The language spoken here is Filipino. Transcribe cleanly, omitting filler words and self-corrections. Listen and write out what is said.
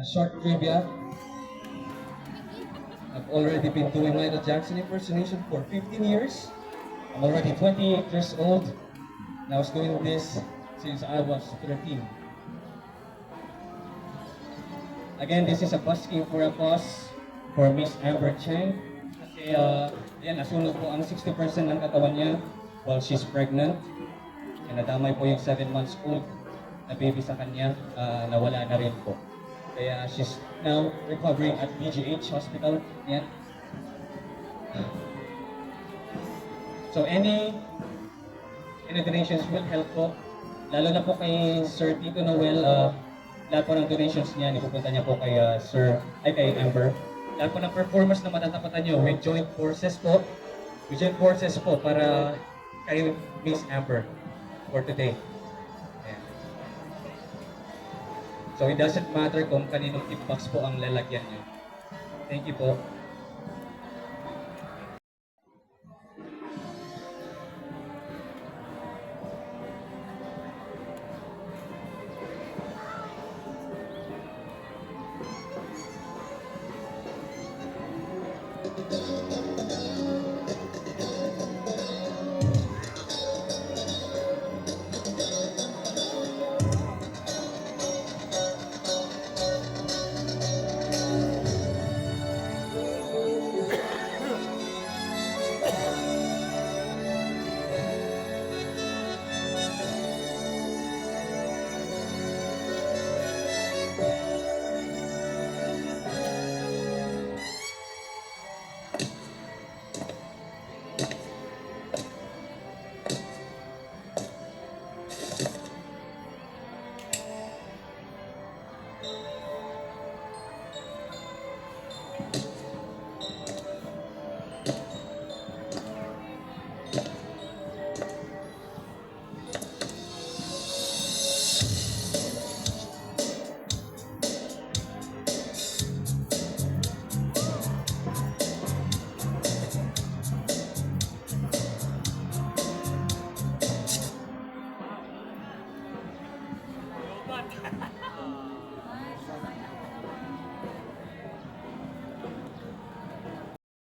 Short trivia. I've already been doing Michael Jackson impersonation for 15 years. I'm already 28 years old. And I was doing this since I was 13. Again, this is a busking for a cause for Miss Amber Chang. Kasi, yan, nasunog po ang 60% ng katawan niya while she's pregnant. And nadamay po yung 7 months old na baby sa kanya, nawala na rin po. Kaya she's now recovering at BGH Hospital. Yan. So any donations will help po. Lalo na po kay Sir Tito Noel, lahat po ng donations niya, ipupunta niya po kay kay Amber. Lahat po ng performance na matatapatan niyo with joint forces po. With joint forces po para kay Miss Amber for today. Ayan. So it doesn't matter kung kaninong tip box po ang lalagyan niyo. Thank you po.